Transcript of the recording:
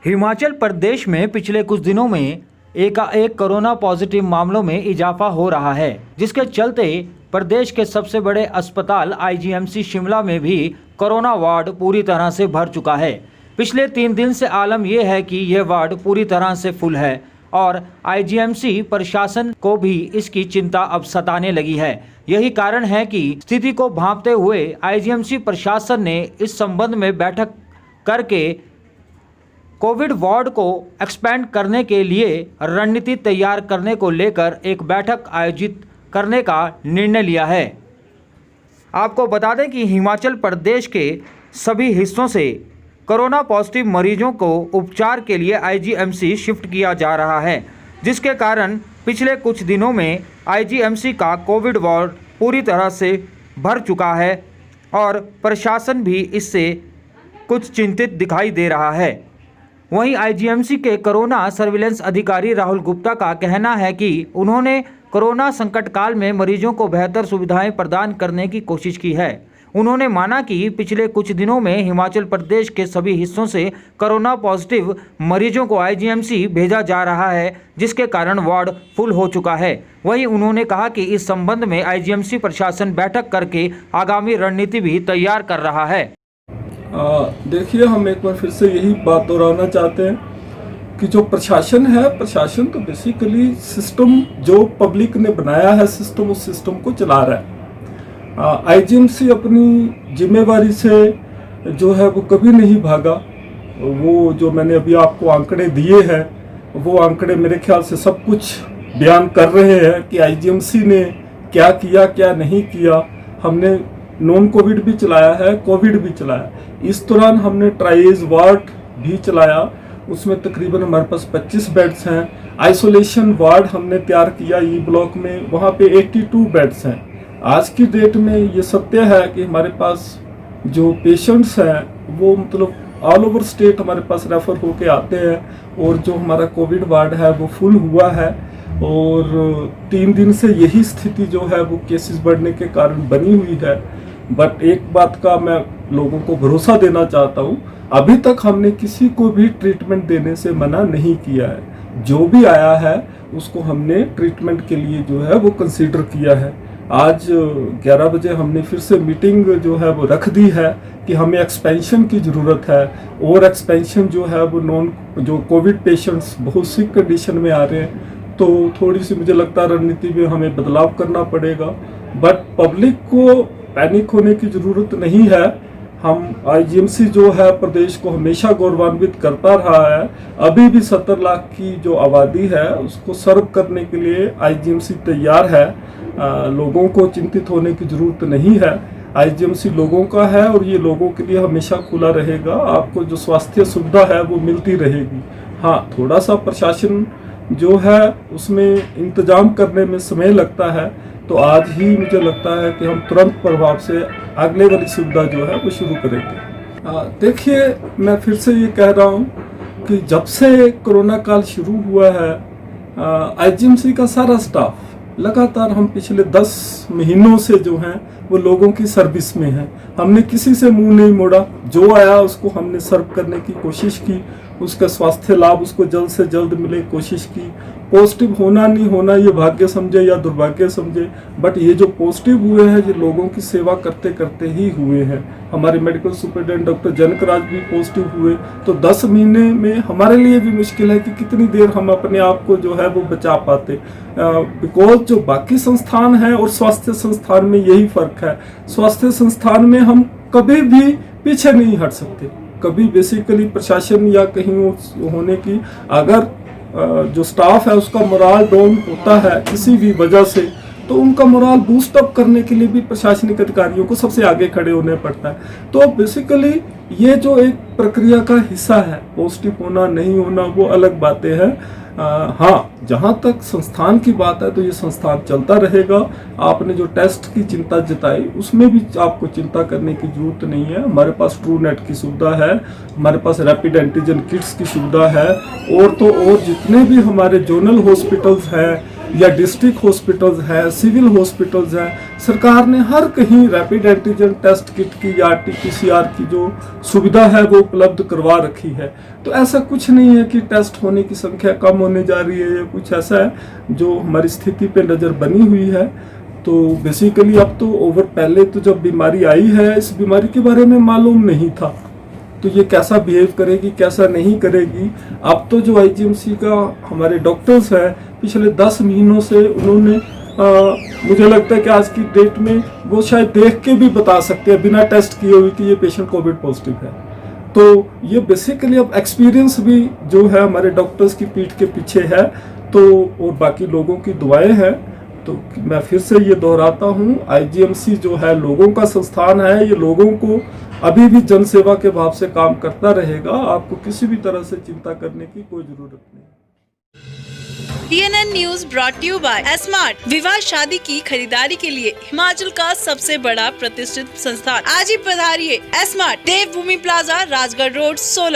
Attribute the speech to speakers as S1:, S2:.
S1: हिमाचल प्रदेश में पिछले कुछ दिनों में एकाएक कोरोना पॉजिटिव मामलों में इजाफा हो रहा है, जिसके चलते प्रदेश के सबसे बड़े अस्पताल आईजीएमसी शिमला में भी कोरोना वार्ड पूरी तरह से भर चुका है। पिछले 3 दिन से आलम यह है कि यह वार्ड पूरी तरह से फुल है और आईजीएमसी प्रशासन को भी इसकी चिंता अब सताने लगी है। यही कारण है कि स्थिति को भांपते हुए आईजीएमसी प्रशासन ने इस संबंध में बैठक करके कोविड वार्ड को एक्सपेंड करने के लिए रणनीति तैयार करने को लेकर एक बैठक आयोजित करने का निर्णय लिया है। आपको बता दें कि हिमाचल प्रदेश के सभी हिस्सों से कोरोना पॉजिटिव मरीजों को उपचार के लिए आईजीएमसी शिफ्ट किया जा रहा है, जिसके कारण पिछले कुछ दिनों में आईजीएमसी का कोविड वार्ड पूरी तरह से भर चुका है और प्रशासन भी इससे कुछ चिंतित दिखाई दे रहा है। वहीं आईजीएमसी के कोरोना सर्विलेंस अधिकारी राहुल गुप्ता का कहना है कि उन्होंने कोरोना संकट काल में मरीजों को बेहतर सुविधाएं प्रदान करने की कोशिश की है। उन्होंने माना कि पिछले कुछ दिनों में हिमाचल प्रदेश के सभी हिस्सों से कोरोना पॉजिटिव मरीजों को आईजीएमसी भेजा जा रहा है, जिसके कारण वार्ड फुल हो चुका है। वहीं उन्होंने कहा कि इस संबंध में आईजीएमसी प्रशासन बैठक करके आगामी रणनीति भी तैयार कर रहा है।
S2: देखिए, हम एक बार फिर से यही बात दोहराना चाहते हैं कि जो प्रशासन है, प्रशासन तो बेसिकली सिस्टम जो पब्लिक ने बनाया है सिस्टम, उस सिस्टम को चला रहा है। आईजीएमसी अपनी जिम्मेवारी से जो है वो कभी नहीं भागा। वो जो मैंने अभी आपको आंकड़े दिए हैं, वो आंकड़े मेरे ख्याल से सब कुछ बयान कर रहे हैं कि आईजीएमसी ने क्या किया क्या नहीं किया। हमने नॉन कोविड भी चलाया है, कोविड भी चलाया। इस दौरान हमने ट्राइज वार्ड भी चलाया, उसमें तकरीबन हमारे पास 25 बेड्स हैं। आइसोलेशन वार्ड हमने तैयार किया ई ब्लॉक में, वहाँ पे 82 बेड्स हैं। आज की डेट में ये सत्य है कि हमारे पास जो पेशेंट्स हैं वो मतलब ऑल ओवर स्टेट हमारे पास रेफर होके आते हैं और जो हमारा कोविड वार्ड है वो फुल हुआ है। और 3 दिन से यही स्थिति जो है वो केसेस बढ़ने के कारण बनी हुई है। बट एक बात का मैं लोगों को भरोसा देना चाहता हूँ, अभी तक हमने किसी को भी ट्रीटमेंट देने से मना नहीं किया है। जो भी आया है उसको हमने ट्रीटमेंट के लिए जो है वो कंसीडर किया है। आज 11 बजे हमने फिर से मीटिंग जो है वो रख दी है कि हमें एक्सपेंशन की ज़रूरत है और एक्सपेंशन जो है वो जो कोविड पेशेंट्स बहुत सिक कंडीशन में आ रहे हैं, तो थोड़ी सी मुझे लगता है रणनीति में हमें बदलाव करना पड़ेगा। बट पब्लिक को पैनिक होने की ज़रूरत नहीं है। हम आईजीएमसी जो है प्रदेश को हमेशा गौरवान्वित करता रहा है। अभी भी 70 लाख की जो आबादी है उसको सर्व करने के लिए आईजीएमसी तैयार है। लोगों को चिंतित होने की ज़रूरत नहीं है। आईजीएमसी लोगों का है और ये लोगों के लिए हमेशा खुला रहेगा। आपको जो स्वास्थ्य सुविधा है वो मिलती रहेगी। हाँ, थोड़ा सा प्रशासन जो है उसमें इंतजाम करने में समय लगता है, तो आज ही मुझे लगता है कि हम तुरंत प्रभाव से अगले वाली सुविधा जो है वो शुरू करेंगे। देखिए, मैं फिर से ये कह रहा हूँ कि जब से कोरोना काल शुरू हुआ है, आईजीएमसी का सारा स्टाफ लगातार हम पिछले 10 महीनों से जो हैं वो लोगों की सर्विस में है। हमने किसी से मुंह नहीं मोड़ा। जो आया उसको हमने सर्व करने की कोशिश की, उसका स्वास्थ्य लाभ उसको जल्द से जल्द मिले कोशिश की। पॉजिटिव होना नहीं होना ये भाग्य समझे या दुर्भाग्य समझे, बट ये जो पॉजिटिव हुए हैं ये लोगों की सेवा करते करते ही हुए हैं। हमारे मेडिकल सुपरिटेंडेंट डॉक्टर जनकराज भी पॉजिटिव हुए। तो 10 महीने में हमारे लिए भी मुश्किल है कि कितनी देर हम अपने आप को जो है वो बचा पाते, बिकॉज जो बाकी संस्थान हैं और स्वास्थ्य संस्थान में यही फर्क है। स्वास्थ्य संस्थान में हम कभी भी पीछे नहीं हट सकते। कभी बेसिकली प्रशासन या कहीं होने की अगर जो स्टाफ है उसका मोराल डाउन होता है किसी भी वजह से, तो उनका मोराल बूस्ट अप करने के लिए भी प्रशासनिक अधिकारियों को सबसे आगे खड़े होने पड़ता है। तो बेसिकली ये जो एक प्रक्रिया का हिस्सा है, पॉजिटिव होना नहीं होना वो अलग बातें हैं। हाँ, जहाँ तक संस्थान की बात है तो ये संस्थान चलता रहेगा। आपने जो टेस्ट की चिंता जताई उसमें भी आपको चिंता करने की जरूरत नहीं है। हमारे पास ट्रू नेट की सुविधा है, हमारे पास रैपिड एंटीजन किट्स की सुविधा है, और तो और जितने भी हमारे जोनल हॉस्पिटल्स हैं या डिस्ट्रिक्ट हॉस्पिटल्स हैं, सिविल हॉस्पिटल्स हैं, सरकार ने हर कहीं रैपिड एंटीजन टेस्ट किट की या RT-PCR की जो सुविधा है वो उपलब्ध करवा रखी है। तो ऐसा कुछ नहीं है कि टेस्ट होने की संख्या कम होने जा रही है या कुछ ऐसा है जो हमारी स्थिति पे नज़र बनी हुई है। तो बेसिकली अब तो पहले तो जब बीमारी आई है, इस बीमारी के बारे में मालूम नहीं था, तो ये कैसा बिहेव करेगी, कैसा नहीं करेगी। अब तो जो IGMC का हमारे डॉक्टर्स हैं, पिछले 10 महीनों से उन्होंने मुझे लगता है कि आज की डेट में वो शायद देख के भी बता सकते हैं बिना टेस्ट किए हुए कि ये पेशेंट कोविड पॉजिटिव है। तो ये बेसिकली अब एक्सपीरियंस भी जो है हमारे डॉक्टर्स की पीठ के पीछे है, तो और बाकी लोगों की दुआएं हैं। तो मैं फिर से ये दोहराता हूँ, IGMC जो है लोगों का संस्थान है, ये लोगों को अभी भी जनसेवा के भाव से काम करता रहेगा। आपको किसी भी तरह से चिंता करने की कोई जरूरत नहीं।
S3: TNN news brought you by smart. विवाह शादी की खरीदारी के लिए हिमाचल का सबसे बड़ा प्रतिष्ठित संस्थान। आज ही पधारिए स्मार्ट, देवभूमि प्लाजा, राजगढ़ रोड, 16।